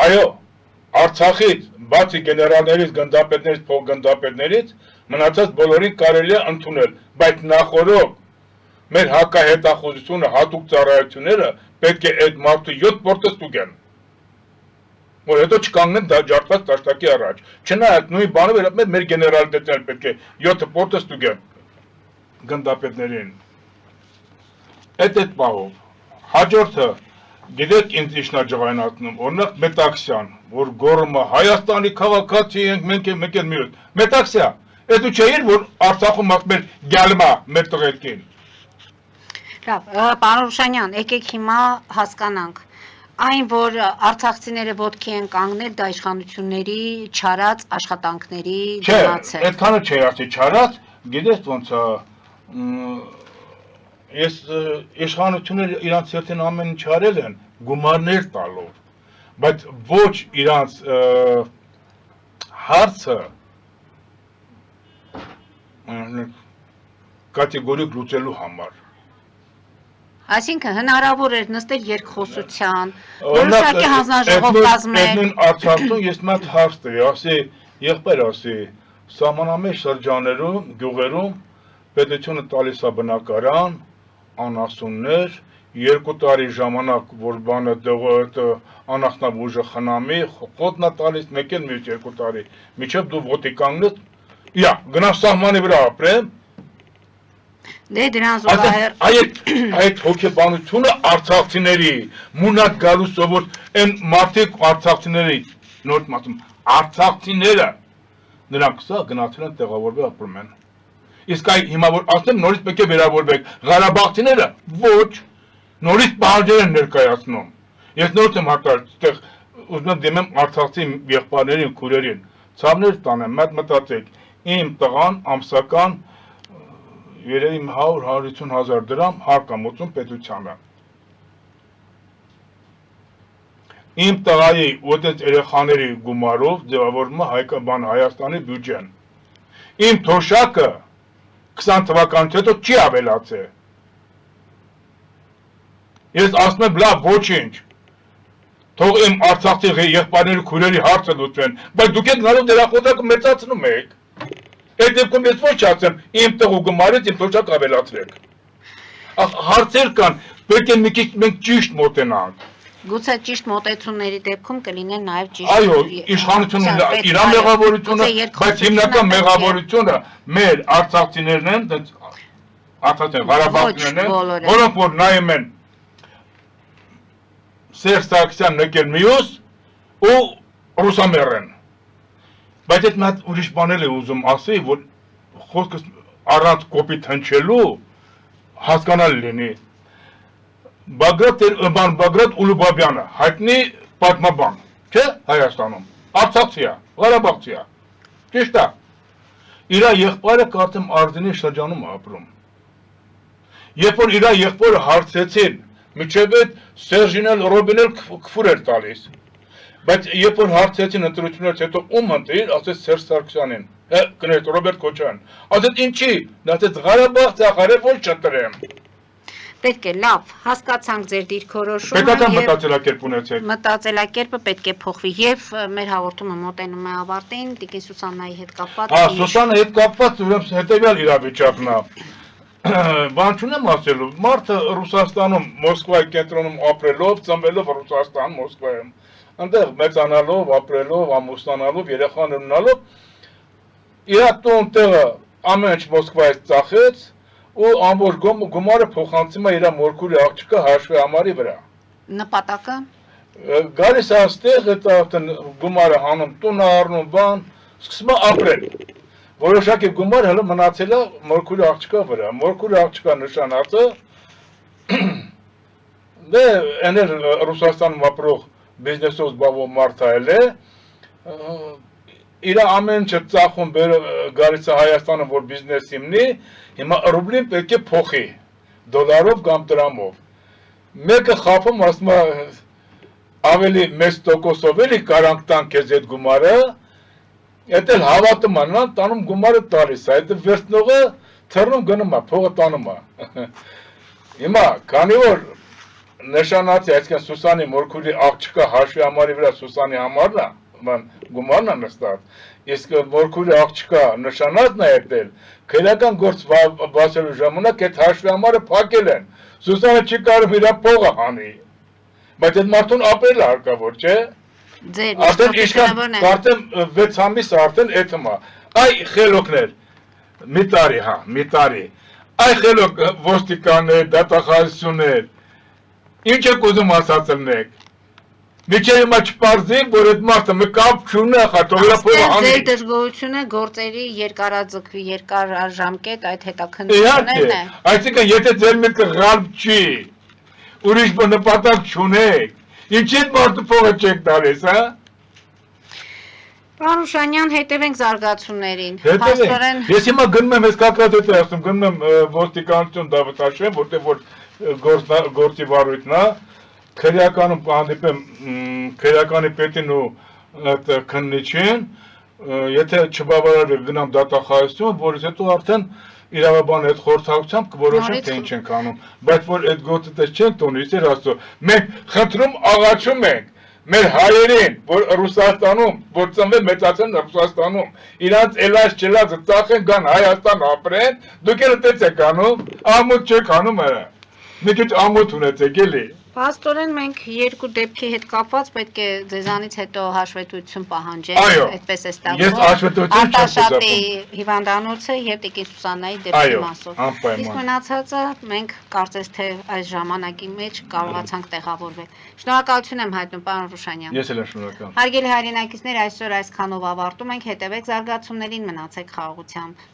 Այո, Արցախից, բացի գեներալներից, գնդապետներից, փոխգնդապետներից, մնացած բոլորին կարելի է ընդունել, բայց նախորդ մեր հակահետախուզությունը, հատուկ ծառայությունները պետք է այդ մարդու 7 պորտը ստուգեն։ Որ հետո չկանգնեն դա ջարդված տաշտակի առաջ։ Չնայած նույն բանը վերաբերում մեր գեներալիտետները պետք է 7 պորտը ստուգեն գնդապետներին։ Այդ պահով հաջորդը գիտեք ինձ ինչն է ջղայնացնում, օրինակ Մետաքսյան, որ գոռում է Հայաստանի քաղաքացի ենք, մենք էլ մյուս։ Մետաքսյա, այդ ու չէիր, որ Արցախում մեր գալմա մեր տղերքին։ Լավ, պարոն Ռուշանյան, եկեք հիմա հասկանանք։ Այն, որ արցախցիները ոտքի են կանգնել, դա իշխանությունների չարած աշխատանքների դիմաց է։ Այդքանը չէ, ասի չարած, գիտես ոնց է, ես իշխանությունները իրանց հերթին ամեն ինչ արել են, գումարներ տալով, բայց ոչ իրանց հարցը կատեգորիկ լուծելու համար։ Այսինքն հնարավոր էր նստել երկխոսության, որոշակի հանձնաժողով կազմել։ Այդ նույն Արցախում ես մի հատ հարց տվի, ասի, եղբայր ասի, սահմանամեջ շրջաներում, գյուղերում պետությունը տալիս է բնակարան, անասուններ, 2 տարի ժամանակ, որ բանը անասնաբուժը խնամի, խոտնա տալիս, մեկ էլ մյուս 2 տարի, միջև դու ոտի կանգնես, գնաս սահմանի վրա ապրեմ, Դե դրան զուգահեռ այդ հոգեբանությունը արցախցիների, մունակ գալու սովոր, այն մարդիկ արցախցիների, նորդ մասում, արցախցիները, նրանք սա գնացել են տեղավորվել ապրում են։ Իսկ այ հիմա որ ասեմ նորից պետք է վերավորվեք, Ղարաբաղցիները ոչ, նորից պահանջեր են ներկայացնում։ Ես նորից եմ հարկար, ուզում եմ դիմեմ արցախցի եղբայրներին, քուրերին, ցավներ տանեմ, մտածեք, իմ տղան ամսական երևի 100-150 հազար դրամ հարկամոծում պետությանը։ Իմ տղայի ոդեց երեխաների գումարով ձևավորվում է Հայաստանի բյուջեն։ Իմ թոշակը 20 թվականից հետո չի ավելացել։ Ես ասում եմ լավ ոչինչ, թող իմ արցախցի եղբայրների քույրերի հարցը լուծվեն, բայց դուք եք նարով դերախոսակը մեծացնում եք։ Այդ դեպքում ես ոչ ասեմ, իմ տղու գումարից իմ թոշակ ավելացրեք։ Հարցեր կան, պետք է մի քիչ մենք ճիշտ մոտենանք։ Գուցե ճիշտ մոտեցումների դեպքում կլինեն նաև ճիշտ։ Այո, իշխանությունը իր մեղավորությունը, բայց հիմնական մեղավորությունը մեր արցախցիներն են, արցախցիներ, Ղարաբաղցիներն են, որոնք որ նայում են Սերժ Սարգսյանն եկել մյուս ու ռուսամերեն։ Բայց այդ մի հատ ուրիշ բան էլ է ուզում ասի, որ խոսքս առանց կոպիտ հնչելու հասկանալի լինի։ Բագրատ Ուլուբաբյանը, հայտնի պատմաբան, չէ, Հայաստանում, Արցախցի է, Ղարաբաղցի է, ճիշտ է։ Իր եղբայրը կարծեմ Արձենի շրջանում է ապրում։ Երբ որ իր եղբայրը հարցրեցին, միջև այդ Սերժին էլ Ռոբին էլ քֆուր էր տալիս։ Բայց երբ որ հարցրեցին ընտրությունից հետո ում ընտրիր, ասեց Սերժ Սարգսյանին, կներեք Ռոբերտ Քոչարյան։ Ասեց ինչի, նա ասեց Ղարաբաղ ծախարել ոչ չընտրեմ։ Պետք է լավ, հասկացանք ձեր դիրքորոշումը։ Պետական մտածելակերպ ունեցեք։ Մտածելակերպը պետք է փոխվի եւ մեր հաղորդումը մոտենում է ավարտին, Տիկին Սուսաննայի հետ կապված։ Սուսաննայի հետ կապված ուրեմն հետեւյալ իրավիճակն է։ Բան չունեմ ասելու, մարդը Ռուսաստանում, Մոսկվայի կենտրոնում ապրելով, ծնվելով Ռուսաստան, Մոսկվայում, այնտեղ մեծանալով, ապրելով, ամուսնանալով, երեխաներ ունենալով, իր տուն տեղը ամեն ինչ Մոսկվայից ծախեց ու ամբողջ գումարը փոխանցում է իր մորքուրի աղջկա հաշվի համարի վրա։ Նպատակը Գալիս է այստեղ, այդ արդեն գումարը հանում, տուն առնում, բան, սկսում է ապրել։ Որոշակի գումար հələ մնացել է մորքուրի աղջկա վրա։ Մորքուրի աղջկա նշանակը դե էներ Ռուսաստանում ապրող բիզնեսով զբաղվող մարդ է, իր ամեն ինչ ծախում գալիս է Հայաստանը, որ բիզնես հիմնի, հիմա ռուբլին պետք է փոխի, դոլարով կամ դրամով։ Մեկը խափում, ասում է ավելի մեծ տոկոսով էլի կարանք տան քեզ այդ գումարը, այդ էլ հավատում է, նրան տանում գումարը տալիս է, այդ վերցնողը թռնում գնում է, փողը տանում է։ Հիմա, քանի որ նշանացի, այսինքն Սուսանի մորքուրի աղջկա հաշվի համարի վրա Սուսանի համարն է, գումարն է նստած, իսկ մորքուրի աղջկա նշանածն է եկել, քրեական գործ բացելու ժամանակ այդ հաշվի համարը փակել են, Սուսանը չի կարող իր փողը հանի, բայց այդ մարդուն ապրել է հարկավոր, չէ՞։ ձեր Արդեն իշքան կարծեմ 6 ամիս արդեն էթում է։ Այ խելոքներ, մի տարի, այ խելոք ոստիկաններ, դատախազություններ, ինչ եք ուզում ասացնեք։ Միջև հիմա չպարզի, որ այդ մարդը մի կապ չունի, թող իր փողը հանի։ Ձեր դժգոհությունը գործերի երկարաժամկետ այդ հետաքննություններն է։ Այսինքն եթե ձեր միտքը ղալբ չի, ուրիշ նպատակ չունեք, ինչի՞ այդ մարդու փողը չեք տալիս, հա։ Պարոն Ռուշանյան, հետևենք զարգացումներին։ Հետևենք։ Ես հիմա գնում եմ, ես կակրատ հետ ասում, գնում եմ ոստիկանություն Դավթաշեն, որտեղ որ գործի վարույթն է, քրեականում հանդիպեմ քրեականի պետին ու քննիչին, եթե չբավարարվի գնամ դատախազություն, որից հետո արդեն իրավաբանի հետ խորհրդակցությամբ կորոշենք թե ինչ ենք անում, բայց որ այդ գործը դες չենք տոնի, իսեր աստծո, մենք խնդրում աղաչում ենք մեր հայերին, որ Ռուսաստանում, որ ծնվել մեծացել Ռուսաստանում, իրանց էլած չելածը ծախեն գան Հայաստան ապրեն, դուք էլ այդպես եք անում, ամոթ չեք անում հələ, մի քիչ ամոթ ունեցեք էլի։ Փաստորեն մենք երկու դեպքի հետ կապված պետք է ձեզանից հետո հաշվետվություն պահանջենք, այդպես է ստացվում։ Ես հաշվետվություն չեմ Արտաշատի հիվանդանոցը եւ Տիկին Սուսաննայի դեպքի մասով։ անպայման։ Իսկ մնացածը մենք կարծես թե այս ժամանակի մեջ կարողացանք տեղավորվել։ Շնորհակալություն եմ հայտնում, պարոն Ռուշանյան։ Ես էլ եմ շնորհակալ։ Հարգելի հայրենակիցներ, այսօր այսքանով ավարտում ենք, հետևեք զարգացումներին, մնացեք խաղաղությամբ։